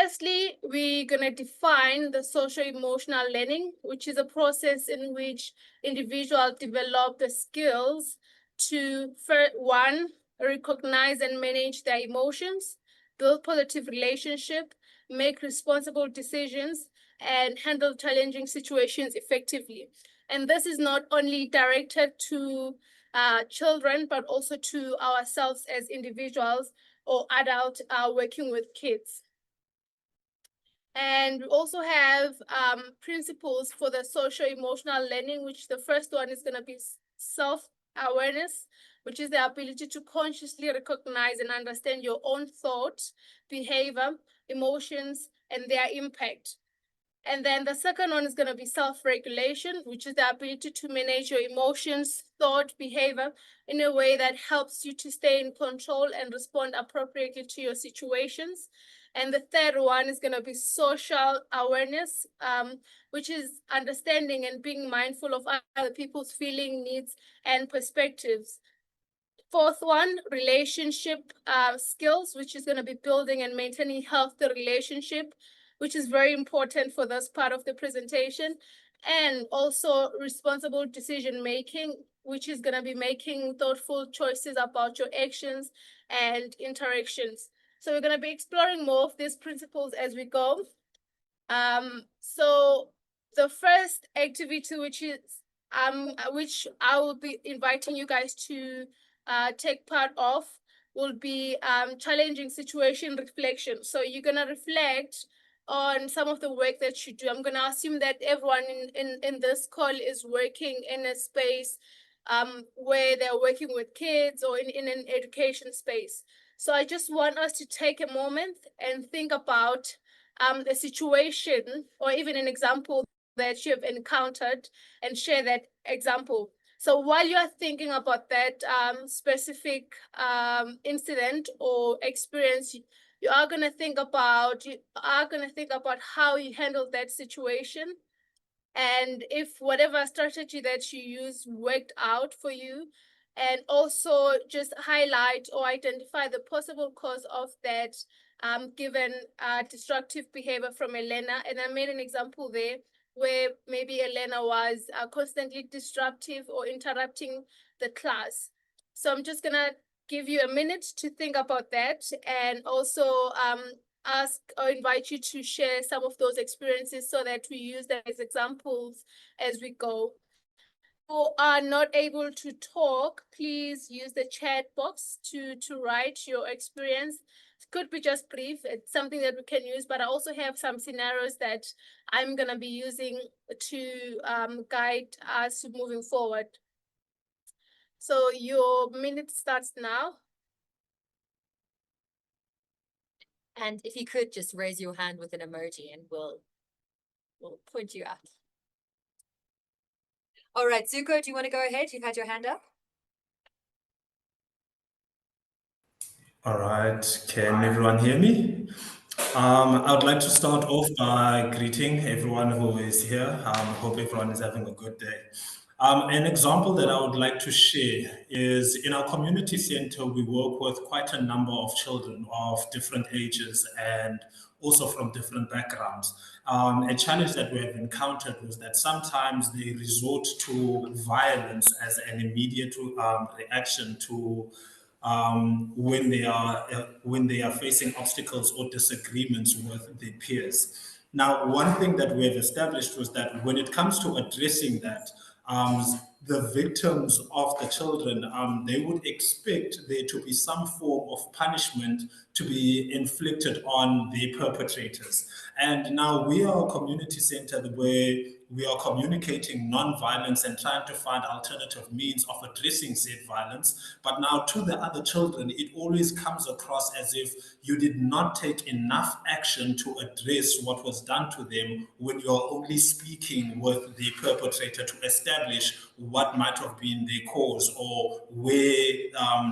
firstly, we're going to define the social-emotional learning, which is a process in which individuals develop the skills to, one, recognize and manage their emotions, build positive relationships, make responsible decisions, and handle challenging situations effectively. And this is not only directed to children, but also to ourselves as individuals or adults working with kids. And we also have principles for the social-emotional learning, which the first one is going to be self-awareness, which is the ability to consciously recognize and understand your own thoughts, behavior, emotions, and their impact. And then the second one is going to be self-regulation, which is the ability to manage your emotions, thought, behavior in a way that helps you to stay in control and respond appropriately to your situations. And the third one is going to be social awareness, which is understanding and being mindful of other people's feelings, needs, and perspectives. Fourth one, relationship skills, which is going to be building and maintaining healthy relationship, which is very important for this part of the presentation. And also responsible decision making, which is going to be making thoughtful choices about your actions and interactions. So we're going to be exploring more of these principles as we go. So the first activity, which I will be inviting you guys to take part of, will be challenging situation reflection. So you're going to reflect on some of the work that you do. I'm going to assume that everyone in this call is working in a space where they're working with kids or in an education space. So I just want us to take a moment and think about the situation or even an example that you have encountered and share that example. So while you are thinking about that specific incident or experience, you are going to think about how you handled that situation, and if whatever strategy that you use worked out for you, and also just highlight or identify the possible cause of that given destructive behavior from a learner. And I made an example there where maybe a learner was constantly disruptive or interrupting the class. So I'm just gonna give you a minute to think about that, and also ask or invite you to share some of those experiences so that we use them as examples as we go. Who are not able to talk, please use the chat box to write your experience. It could be just brief. It's something that we can use, but I also have some scenarios that I'm going to be using to guide us moving forward. So your minute starts now. And if you could just raise your hand with an emoji and we'll point you out. All right, Zuko, do you want to go ahead? You've had your hand up. All right, can everyone hear me? I would like to start off by greeting everyone who is here. Hope everyone is having a good day. An example that I would like to share is in our community center, we work with quite a number of children of different ages and also from different backgrounds. A challenge that we have encountered was that sometimes they resort to violence as an immediate reaction to when they are facing obstacles or disagreements with their peers. Now, one thing that we have established was that when it comes to addressing that, the victims of the children, they would expect there to be some form of punishment to be inflicted on the perpetrators. And now we are a community center where we are communicating non-violence and trying to find alternative means of addressing said violence. But now to the other children, it always comes across as if you did not take enough action to address what was done to them when you're only speaking with the perpetrator to establish what might have been their cause or where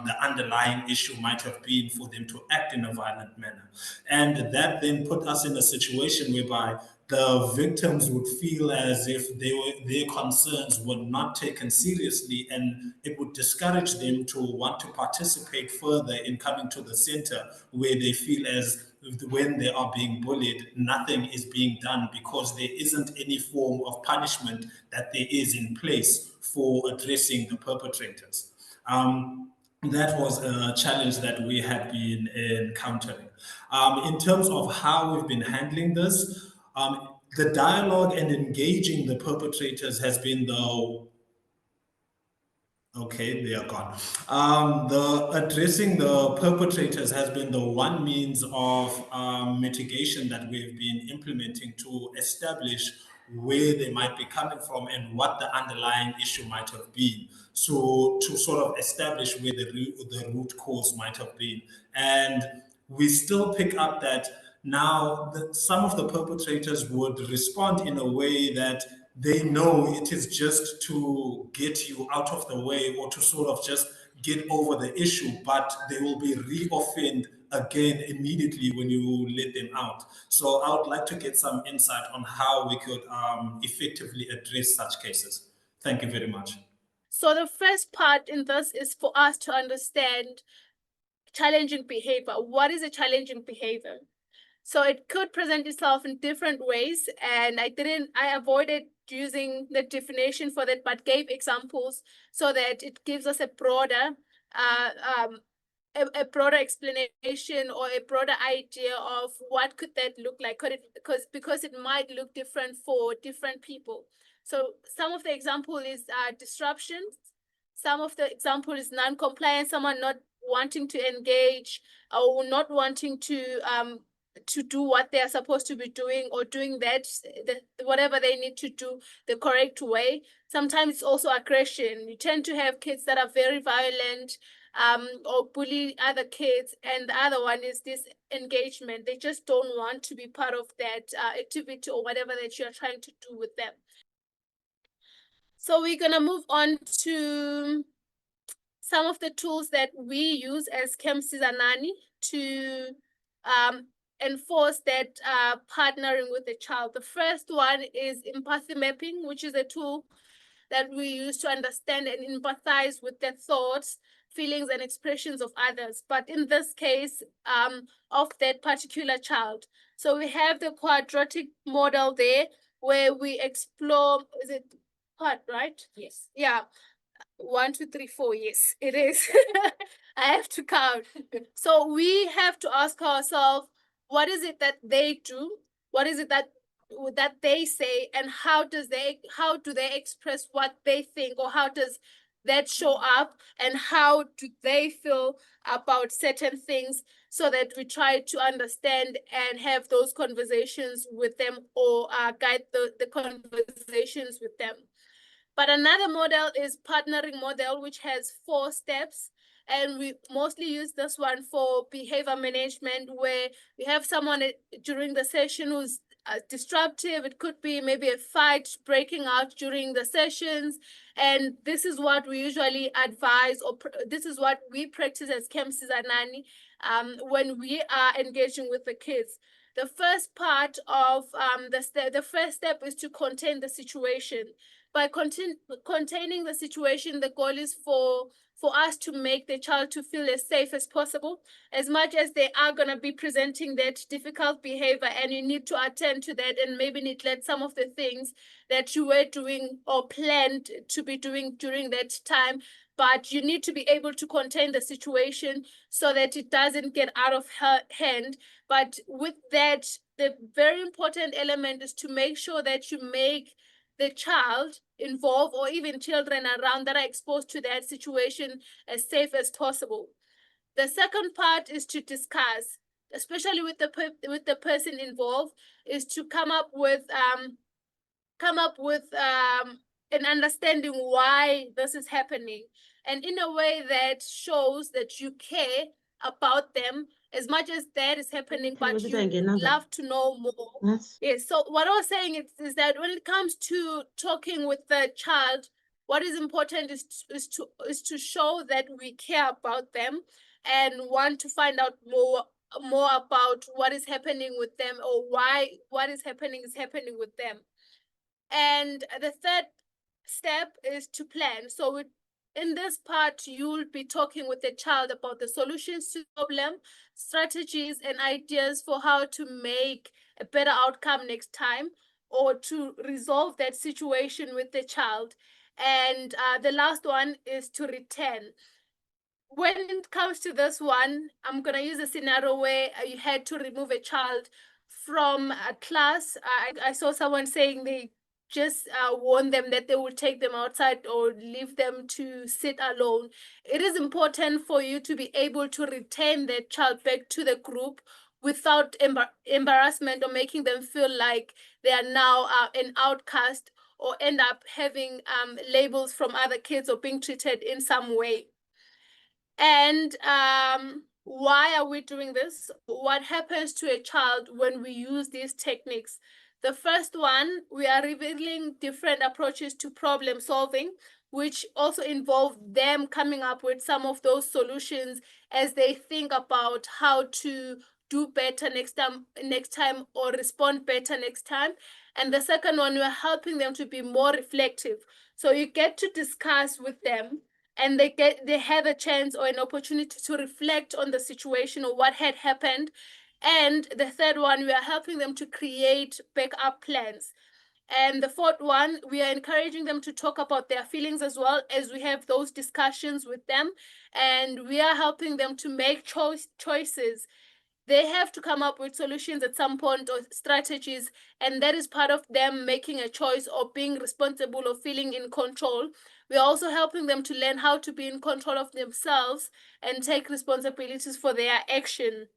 the underlying issue might have been for them to act in a violent manner. And that then put us in a situation whereby the victims would feel as if their concerns were not taken seriously, and it would discourage them to want to participate further in coming to the center where they feel as when they are being bullied, nothing is being done because there isn't any form of punishment that there is in place for addressing the perpetrators. That was a challenge that we had been encountering. In terms of how we've been handling this, the dialogue and engaging the perpetrators has been the Okay, they are gone. The addressing the perpetrators has been the one means of mitigation that we've been implementing to establish where they might be coming from and what the underlying issue might have been. So to sort of establish where the root cause might have been. And we still pick up that now some of the perpetrators would respond in a way that they know it is just to get you out of the way or to sort of just get over the issue, but they will be re-offend again immediately when you let them out. So I would like to get some insight on how we could effectively address such cases. Thank you very much. So the first part in this is for us to understand challenging behavior. What is a challenging behavior? So it could present itself in different ways, and I avoided using the definition for that, but gave examples so that it gives us a broader a broader explanation or a broader idea of what could that look like, because it might look different for different people. So some of the example is disruptions. Some of the example is non-compliance, someone not wanting to engage or not wanting to do what they are supposed to be doing, or doing whatever they need to do the correct way. Sometimes it's also aggression. You tend to have kids that are very violent or bully other kids, and the other one is this engagement. They just don't want to be part of that activity or whatever that you're trying to do with them. So we're gonna move on to some of the tools that we use as Kemsizanani to enforce that partnering with the child. The first one is empathy mapping, which is a tool that we use to understand and empathize with the thoughts, feelings, and expressions of others, but in this case, of that particular child. So we have the quadratic model there, where we explore, is it quad, right? Yes. Yeah. 1, 2, 3, 4. Yes, it is. I have to count. So we have to ask ourselves, what is it that they do? What is it that they say, and how do they express what they think, or how does that show up, and how do they feel about certain things, so that we try to understand and have those conversations with them, or guide the conversations with them. But another model is partnering model, which has 4 steps. And we mostly use this one for behavior management, where we have someone during the session who's disruptive. It could be maybe a fight breaking out during the sessions. And this is what we usually advise, or this is what we practice as Kemsizanani when we are engaging with the kids. The first part of the first step is to contain the situation. By containing the situation, the goal is for us to make the child to feel as safe as possible, as much as they are going to be presenting that difficult behavior, and you need to attend to that and maybe neglect some of the things that you were doing or planned to be doing during that time. But you need to be able to contain the situation so that it doesn't get out of hand. But with that, the very important element is to make sure that you make the child involved, or even children around that are exposed to that situation, as safe as possible. The second part is to discuss, especially with the person involved, is to come up with an understanding why this is happening, and in a way that shows that you care about them as much as that is happening, but you love to know more. Yes, so what I was saying is that when it comes to talking with the child, what is important is to show that we care about them and want to find out more about what is happening with them, or why what is happening with them. And the third step is to plan. So In this part, you'll be talking with the child about the solutions to the problem, strategies and ideas for how to make a better outcome next time, or to resolve that situation with the child. And the last one is to return. When it comes to this one, I'm going to use a scenario where you had to remove a child from a class. I saw someone saying they just warn them that they will take them outside or leave them to sit alone. It is important for you to be able to retain that child back to the group without embarrassment or making them feel like they are now an outcast or end up having labels from other kids or being treated in some way. And why are we doing this? What happens to a child when we use these techniques? The first one, we are revealing different approaches to problem solving, which also involve them coming up with some of those solutions as they think about how to do better next time or respond better next time. And the second one, we're helping them to be more reflective. So you get to discuss with them and they have a chance or an opportunity to reflect on the situation or what had happened. And the third one, we are helping them to create backup plans. And the fourth one, we are encouraging them to talk about their feelings as well as we have those discussions with them. And we are helping them to make choices. They have to come up with solutions at some point or strategies, and that is part of them making a choice or being responsible or feeling in control. We're also helping them to learn how to be in control of themselves and take responsibilities for their actions.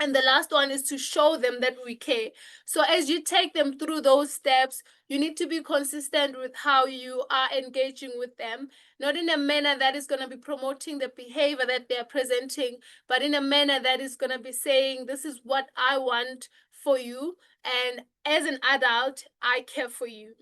And the last one is to show them that we care. So as you take them through those steps, you need to be consistent with how you are engaging with them, not in a manner that is going to be promoting the behavior that they're presenting, but in a manner that is going to be saying, this is what I want for you. And as an adult, I care for you.